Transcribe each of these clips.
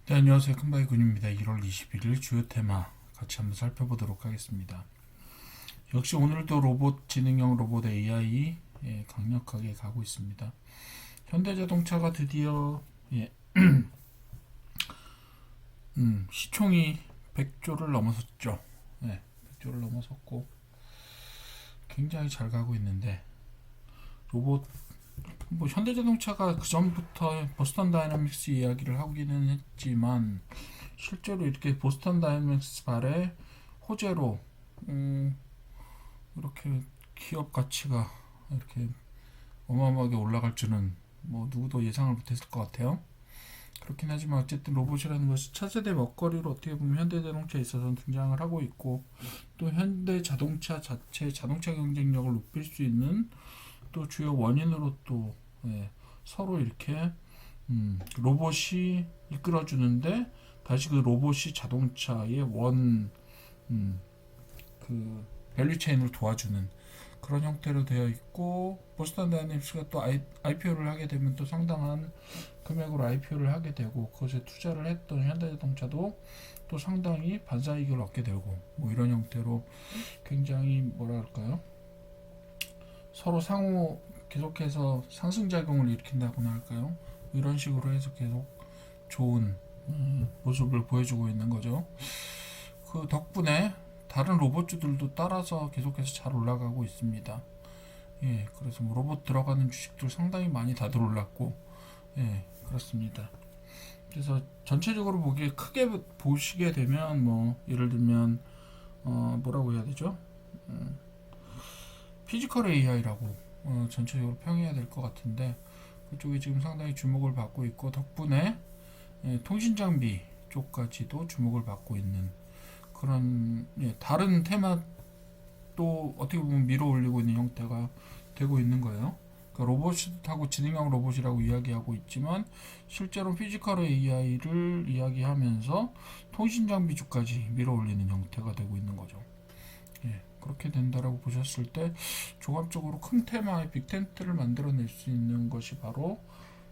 네, 안녕하세요. 큰바이 군입니다. 1월 21일 주요 테마 같이 한번 살펴보도록 하겠습니다. 역시 오늘도 로봇, 지능형 로봇 AI 강력하게 가고 있습니다. 현대자동차가 드디어 시총이 100조를 넘어섰죠. 100조를 넘어섰고 굉장히 잘 가고 있는데 로봇 현대자동차가 그 전부터 보스턴 다이나믹스 이야기를 하기는 했지만 실제로 이렇게 보스턴 다이내믹스 발의 호재로 이렇게 기업 가치가 이렇게 어마어마하게 올라갈 줄은 뭐 누구도 예상을 못했을 것 같아요. 그렇긴 하지만 어쨌든 로봇이라는 것이 차세대 먹거리로 어떻게 보면 현대자동차에 있어서 등장을 하고 있고, 또 현대자동차 자체 자동차 경쟁력을 높일 수 있는 또 주요 원인으로 또 서로 이렇게 로봇이 이끌어주는데 다시 그 로봇이 자동차의 그 밸류체인을 도와주는 그런 형태로 되어 있고, 보스턴 다이내믹스가 또 IPO를 하게 되면 또 상당한 금액으로 IPO를 하게 되고 그것에 투자를 했던 현대자동차도 또 상당히 반사이익을 얻게 되고, 뭐 이런 형태로 굉장히 뭐랄까요, 서로 상호 계속해서 상승작용을 일으킨다고나 할까요, 이런 식으로 해서 계속 좋은 모습을 보여주고 있는 거죠. 그 덕분에 다른 로봇주들도 따라서 계속해서 잘 올라가고 있습니다. 그래서 뭐 로봇 들어가는 주식들 상당히 많이 다들 올랐고, 그렇습니다. 그래서 전체적으로 보기에 크게 보시게 되면 뭐 예를 들면 뭐라고 해야 되죠? 피지컬 AI라고 전체적으로 평해야 될 것 같은데, 그쪽이 지금 상당히 주목을 받고 있고, 덕분에 통신 장비 쪽까지도 주목을 받고 있는 그런 다른 테마도 어떻게 보면 밀어 올리고 있는 형태가 되고 있는 거예요. 그러니까 로봇하고 지능형 로봇이라고 이야기하고 있지만 실제로 피지컬 AI를 이야기하면서 통신 장비주까지 밀어 올리는 형태가 되고 있는 거죠. 그렇게 된다라고 보셨을 때 종합적으로 큰 테마의 빅텐트를 만들어낼 수 있는 것이 바로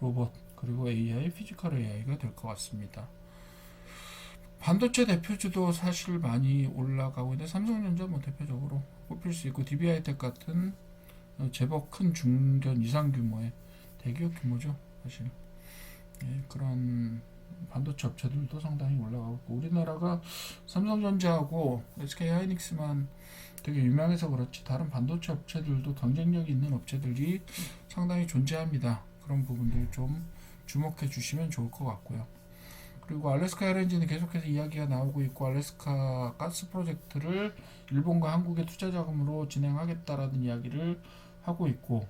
로봇 그리고 AI, 피지컬 AI가 될 것 같습니다. 반도체 대표주도 사실 많이 올라가고 있는데 삼성전자 뭐 대표적으로 꼽힐 수 있고, DB하이텍 같은 제법 큰 중견 이상 규모의 대기업 규모죠 사실. 그런 반도체 업체들도 상당히 올라가고 있고, 우리나라가 삼성전자하고 SK하이닉스만 되게 유명해서 그렇지 다른 반도체 업체들도 경쟁력 있는 업체들이 상당히 존재합니다. 그런 부분들 좀 주목해 주시면 좋을 것 같고요. 그리고 알래스카 LNG는 계속해서 이야기가 나오고 있고, 알래스카 가스 프로젝트를 일본과 한국의 투자 자금으로 진행하겠다라는 이야기를 하고 있고,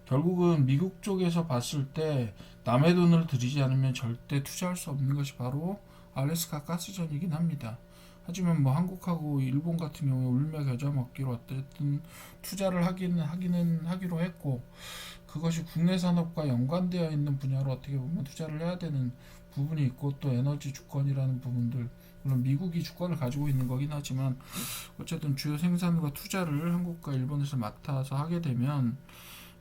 결국은 미국 쪽에서 봤을 때 남의 돈을 들이지 않으면 절대 투자할 수 없는 것이 바로 알래스카 가스전이긴 합니다. 하지만 뭐 한국하고 일본 같은 경우에 울며 겨자 먹기로 어쨌든 투자를 하기는 하기로 했고, 그것이 국내 산업과 연관되어 있는 분야로 어떻게 보면 투자를 해야 되는 부분이 있고, 또 에너지 주권이라는 부분들, 물론 미국이 주권을 가지고 있는 거긴 하지만 어쨌든 주요 생산과 투자를 한국과 일본에서 맡아서 하게 되면,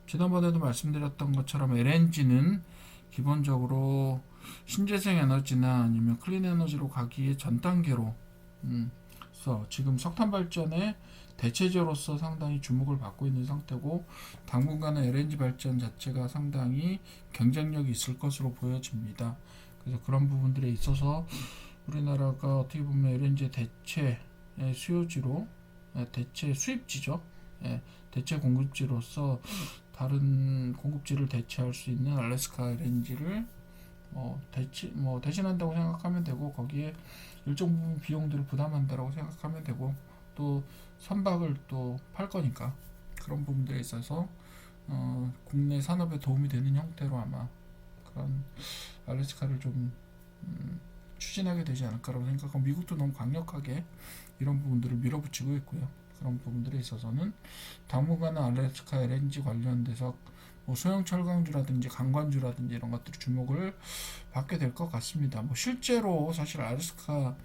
지난번에도 말씀드렸던 것처럼 LNG는 기본적으로 신재생 에너지나 아니면 클린 에너지로 가기에 전 단계로 지금 석탄 발전의 대체제로서 상당히 주목을 받고 있는 상태고, 당분간은 LNG 발전 자체가 상당히 경쟁력이 있을 것으로 보여집니다. 그래서 그런 부분들에 있어서 우리나라가 어떻게 보면 LNG 대체 수요지로, 대체 수입지죠. 대체 공급지로서 다른 공급지를 대체할 수 있는 알래스카 LNG를 대신한다고 생각하면 되고, 거기에 일정 부분 비용들을 부담한다고 생각하면 되고, 또 선박을 또 팔 거니까 그런 부분들에 있어서 국내 산업에 도움이 되는 형태로 아마 그런 알래스카를 좀 추진하게 되지 않을까라고 생각하고, 미국도 너무 강력하게 이런 부분들을 밀어붙이고 있고요. 그런 부분들에 있어서는 당분간은 알래스카 LNG 관련돼서 뭐 소형 철강주라든지 강관주라든지 이런 것들이 주목을 받게 될 것 같습니다. 뭐 실제로 사실 알래스카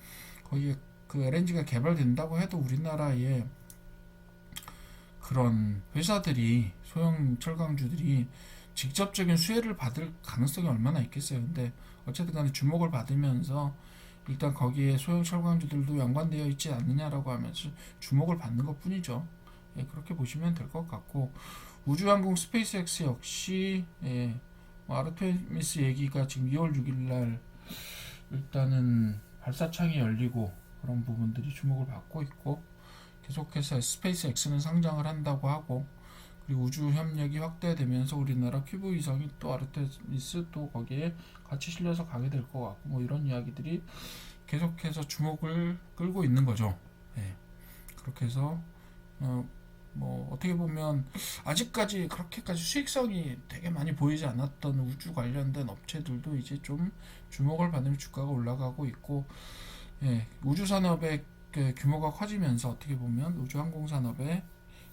거기에 그 LNG가 개발된다고 해도 우리나라에 그런 회사들이, 소형 철강주들이 직접적인 수혜를 받을 가능성이 얼마나 있겠어요. 근데 어쨌든 간에 주목을 받으면서 일단 거기에 소형 철강주들도 연관되어 있지 않느냐라고 하면서 주목을 받는 것 뿐이죠. 예, 그렇게 보시면 될 것 같고, 우주항공 스페이스X 역시 뭐 아르테미스 얘기가 지금 2월 6일 날 일단은 발사창이 열리고 그런 부분들이 주목을 받고 있고, 계속해서 스페이스X는 상장을 한다고 하고, 그리고 우주 협력이 확대되면서 우리나라 큐브 위성이 또 아르테미스 또 거기에 같이 실려서 가게 될 것 같고, 뭐 이런 이야기들이 계속해서 주목을 끌고 있는 거죠. 예. 그렇게 해서 뭐 어떻게 보면 아직까지 그렇게까지 수익성이 되게 많이 보이지 않았던 우주 관련된 업체들도 이제 좀 주목을 받으면 주가가 올라가고 있고, 예, 우주 산업의 그 규모가 커지면서 어떻게 보면 우주 항공 산업의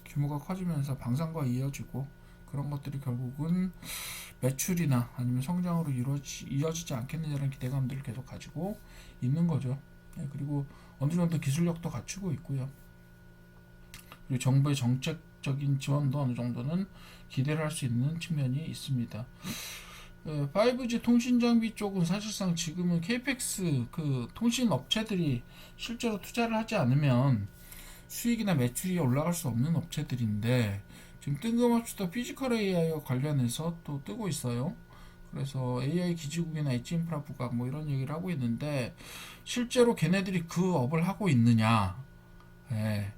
규모가 커지면서 방산과 이어지고, 그런 것들이 결국은 매출이나 아니면 성장으로 이어지지 않겠느냐는 기대감들을 계속 가지고 있는 거죠. 예, 그리고 어느 정도 기술력도 갖추고 있고요. 그리고 정부의 정책적인 지원도 어느 정도는 기대를 할 수 있는 측면이 있습니다. 5G 통신 장비 쪽은 사실상 지금은 KPX 그 통신 업체들이 실제로 투자를 하지 않으면 수익이나 매출이 올라갈 수 없는 업체들인데, 지금 뜬금없이 또 피지컬 AI와 관련해서 또 뜨고 있어요. 그래서 AI 기지국이나 엣지 인프라 부각 뭐 이런 얘기를 하고 있는데, 실제로 걔네들이 그 업을 하고 있느냐? 예,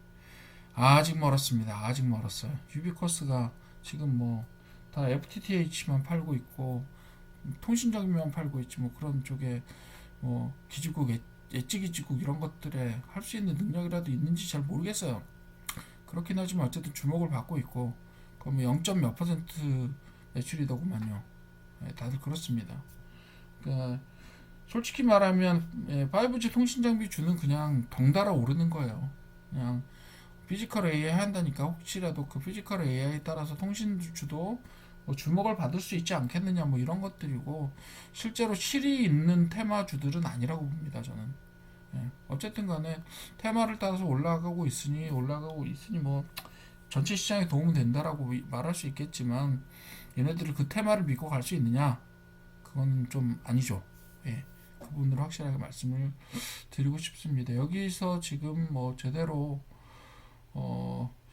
아직 멀었습니다. 아직 멀었어요. 유비쿼스가 지금 뭐 다 FTTH만 팔고 있고 통신 장비만 팔고 있지, 뭐 그런 쪽에 뭐 기지국, 엣지 기지국 이런 것들에 할 수 있는 능력이라도 있는지 잘 모르겠어요. 그렇긴 하지만 어쨌든 주목을 받고 있고, 그럼 0. 몇 퍼센트 매출이더구만요. 예, 다들 그렇습니다. 그러니까 솔직히 말하면 5G 통신 장비 주는 그냥 덩달아 오르는 거예요. 그냥 피지컬 AI 한다니까 혹시라도 그 피지컬 AI에 따라서 통신주도 뭐 주목을 받을 수 있지 않겠느냐, 뭐 이런 것들이고, 실제로 실이 있는 테마주들은 아니라고 봅니다, 저는. 예. 어쨌든 간에 테마를 따라서 올라가고 있으니 뭐 전체 시장에 도움은 된다라고 말할 수 있겠지만, 얘네들이 그 테마를 믿고 갈 수 있느냐, 그건 좀 아니죠. 예. 그 부분으로 확실하게 말씀을 드리고 싶습니다. 여기서 지금 뭐 제대로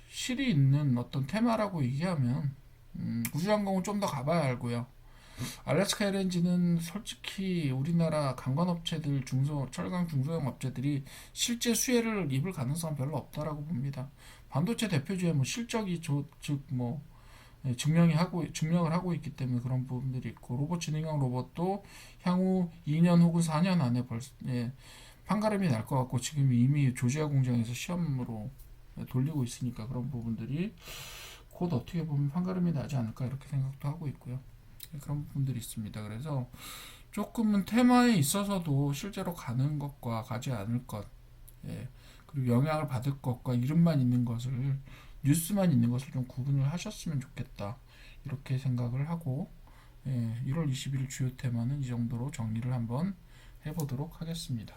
실이 있는 어떤 테마라고 얘기하면 우주항공은 좀 더 가봐야 알고요. 알래스카 LNG는 솔직히 우리나라 강건업체들, 철강 중소형 업체들이 실제 수혜를 입을 가능성은 별로 없다라고 봅니다. 반도체 대표주의 뭐 실적이 즉뭐 증명을 하고 있기 때문에 그런 부분들이 있고, 로봇 지능형 로봇도 향후 2년 혹은 4년 안에 판가름이 날 것 같고, 지금 이미 조지아 공장에서 시험으로 돌리고 있으니까 그런 부분들이 곧 어떻게 보면 판가름이 나지 않을까 이렇게 생각도 하고 있고요. 그런 부분들이 있습니다. 그래서 조금은 테마에 있어서도 실제로 가는 것과 가지 않을 것, 예, 그리고 영향을 받을 것과 이름만 있는 것을, 뉴스만 있는 것을 좀 구분을 하셨으면 좋겠다 이렇게 생각을 하고, 1월 20일 주요 테마는 이 정도로 정리를 한번 해보도록 하겠습니다.